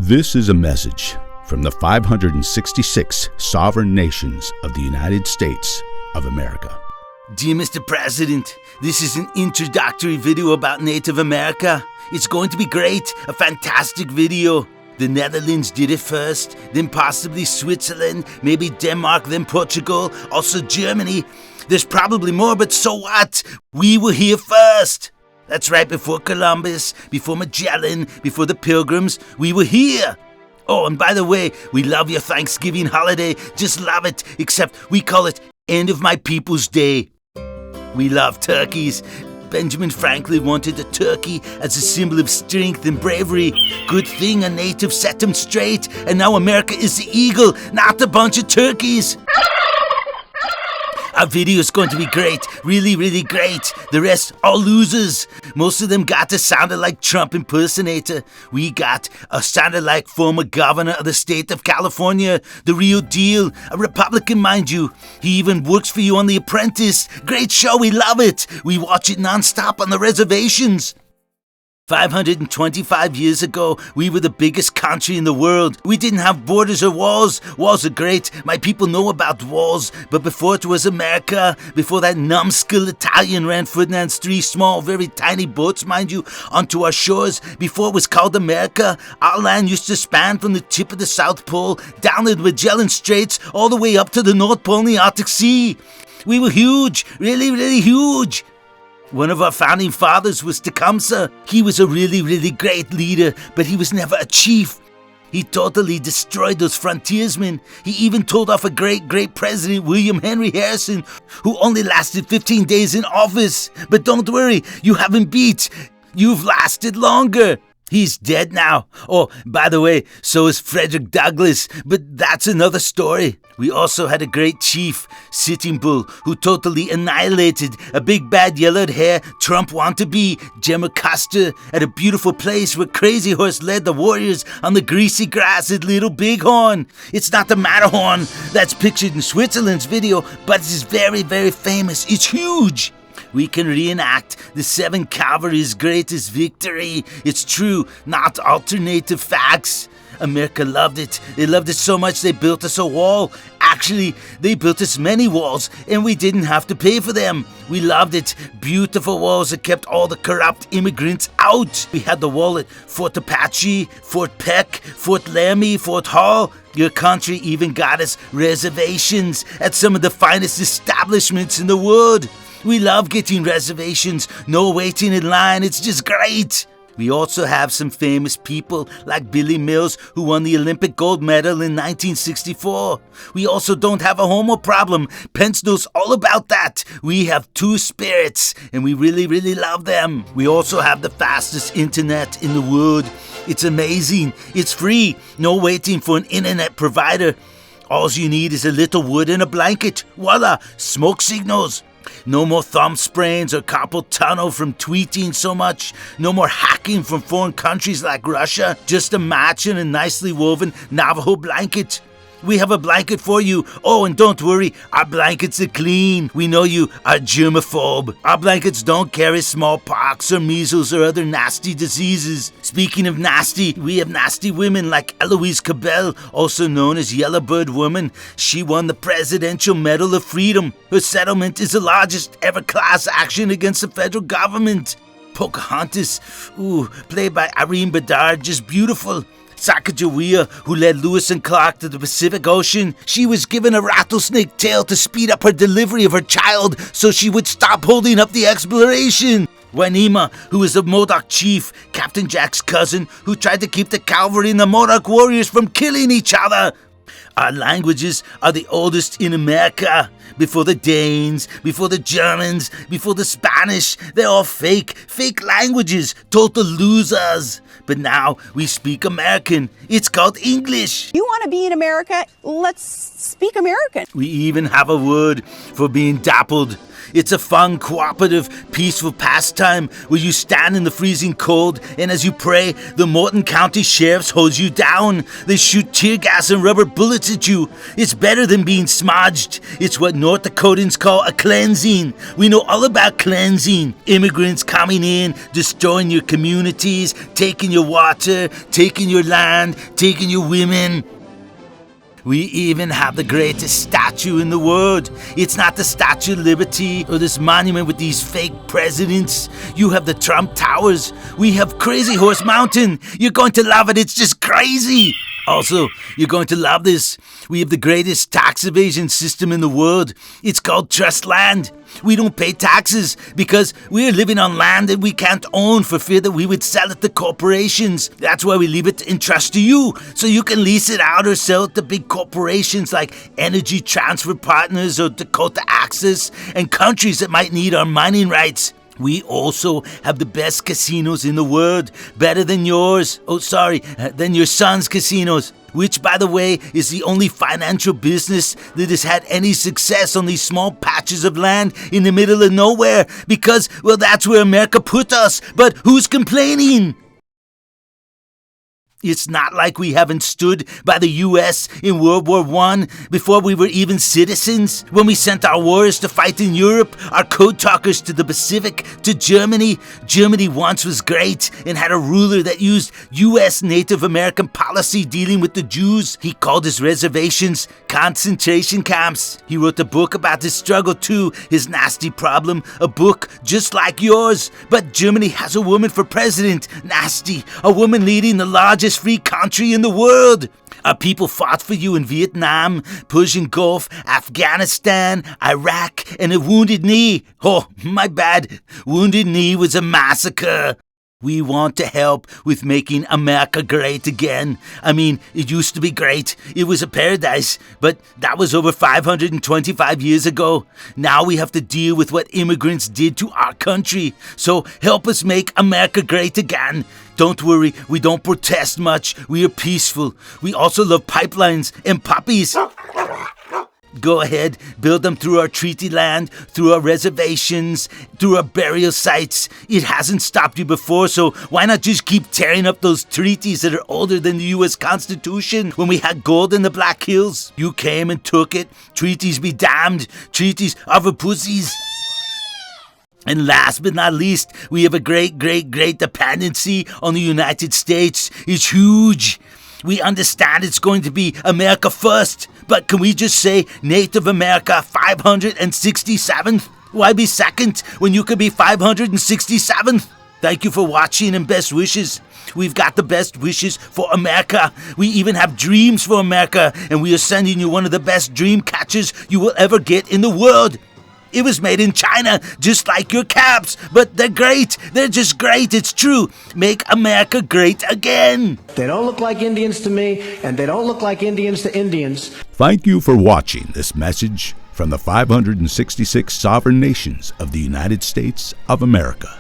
This is a message from the 566 sovereign nations of the United States of America. Dear Mr. President, this is an introductory video about Native America. It's going to be great, a fantastic video. The Netherlands did it first, then possibly Switzerland, maybe Denmark, then Portugal, also Germany. There's probably more, but so what? We were here first. That's right, before Columbus, before Magellan, before the Pilgrims, we were here. Oh, and by the way, we love your Thanksgiving holiday, just love it, except we call it End of My People's Day. We love turkeys. Benjamin Franklin wanted a turkey as a symbol of strength and bravery. Good thing a native set him straight, and now America is the eagle, not a bunch of turkeys. Our video is going to be great, really, really great. The rest, all losers. Most of them got a sounded like Trump impersonator. We got a sounded like former governor of the state of California, the real deal, a Republican, mind you. He even works for you on The Apprentice. Great show, we love it. We watch it nonstop on the reservations. 525 years ago, we were the biggest country in the world. We didn't have borders or walls. Walls are great. My people know about walls. But before it was America, before that numbskull Italian ran Ferdinand's 3 small, very tiny boats, mind you, onto our shores, before it was called America, our land used to span from the tip of the South Pole, down the Magellan Straits, all the way up to the North Pole in the Arctic Sea. We were huge, really, really huge. One of our founding fathers was Tecumseh. He was a really, really great leader, but he was never a chief. He totally destroyed those frontiersmen. He even told off a great, great president, William Henry Harrison, who only lasted 15 days in office. But don't worry, you haven't beat. You've lasted longer. He's dead now. Oh, by the way, so is Frederick Douglass, but that's another story. We also had a great chief, Sitting Bull, who totally annihilated a big bad yellowed hair Trump wannabe, Gemma Custer, at a beautiful place where Crazy Horse led the warriors on the greasy grass at Little Bighorn. It's not the Matterhorn that's pictured in Switzerland's video, but it's very, very famous. It's huge. We can reenact the 7 Cavalry's greatest victory. It's true, not alternative facts. America loved it. They loved it so much they built us a wall. Actually, they built us many walls, and we didn't have to pay for them. We loved it. Beautiful walls that kept all the corrupt immigrants out. We had the wall at Fort Apache, Fort Peck, Fort Laramie, Fort Hall. Your country even got us reservations at some of the finest establishments in the world. We love getting reservations, no waiting in line, it's just great. We also have some famous people like Billy Mills, who won the Olympic gold medal in 1964. We also don't have a homo problem. Pence knows all about that. We have 2 spirits, and we really, really love them. We also have the fastest internet in the world. It's amazing. It's free. No waiting for an internet provider. All you need is a little wood and a blanket. Voila, smoke signals. No more thumb sprains or carpal tunnel from tweeting so much. No more hacking from foreign countries like Russia. Just a match and a nicely woven Navajo blanket. We have a blanket for you. Oh, and don't worry, our blankets are clean. We know you are germaphobe. Our blankets don't carry smallpox or measles or other nasty diseases. Speaking of nasty, we have nasty women like Eloise Cabell, also known as Yellowbird Woman. She won the Presidential Medal of Freedom. Her settlement is the largest ever class action against the federal government. Pocahontas, played by Irene Bedard, just beautiful. Sacagawea, who led Lewis and Clark to the Pacific Ocean, she was given a rattlesnake tail to speed up her delivery of her child so she would stop holding up the exploration. Wanima, who was the Modoc chief, Captain Jack's cousin, who tried to keep the cavalry and the Modoc warriors from killing each other. Our languages are the oldest in America. Before the Danes, before the Germans, before the Spanish, they're all fake languages, total losers. But now we speak American. It's called English. You want to be in America? Let's speak American. We even have a word for being dappled. It's a fun, cooperative, peaceful pastime where you stand in the freezing cold and as you pray, the Morton County Sheriffs hose you down. They shoot tear gas and rubber bullets at you. It's better than being smudged. It's what North Dakotans call a cleansing. We know all about cleansing. Immigrants coming in, destroying your communities, taking your water, taking your land, taking your women. We even have the greatest statue in the world. It's not the Statue of Liberty or this monument with these fake presidents. You have the Trump Towers. We have Crazy Horse Mountain. You're going to love it. It's just crazy. Also, you're going to love this. We have the greatest tax evasion system in the world. It's called trust land. We don't pay taxes because we're living on land that we can't own for fear that we would sell it to corporations. That's why we leave it in trust to you, so you can lease it out or sell it to big corporations like Energy Transfer Partners or Dakota Access and countries that might need our mining rights. We also have the best casinos in the world, better than yours. Than your son's casinos. Which, by the way, is the only financial business that has had any success on these small patches of land in the middle of nowhere. Because, well, that's where America put us. But who's complaining? It's not like we haven't stood by the U.S. in World War I before we were even citizens. When we sent our warriors to fight in Europe, our code talkers to the Pacific, to Germany. Germany once was great and had a ruler that used U.S. Native American policy dealing with the Jews. He called his reservations concentration camps. He wrote a book about his struggle too, his nasty problem, a book just like yours. But Germany has a woman for president. Nasty. A woman leading the largest free country in the world. Our people fought for you in Vietnam, Persian Gulf, Afghanistan, Iraq, and a Wounded Knee. Oh, my bad. Wounded Knee was a massacre. We want to help with making America great again. I mean, it used to be great. It was a paradise, but that was over 525 years ago. Now we have to deal with what immigrants did to our country. So help us make America great again. Don't worry, we don't protest much. We are peaceful. We also love pipelines and puppies. Go ahead, build them through our treaty land, through our reservations, through our burial sites. It hasn't stopped you before, so why not just keep tearing up those treaties that are older than the U.S. Constitution? When we had gold in the Black Hills, you came and took it. Treaties be damned. Treaties are for pussies. And last but not least, we have a great dependency on the United States. It's huge. We understand it's going to be America first, but can we just say Native America 567th? Why be second when you could be 567th? Thank you for watching and best wishes. We've got the best wishes for America. We even have dreams for America, and we are sending you one of the best dream catchers you will ever get in the world. It was made in China, just like your caps, but they're great. They're just great. It's true. Make America great again. They don't look like Indians to me, and they don't look like Indians to Indians. Thank you for watching this message from the 566 sovereign nations of the United States of America.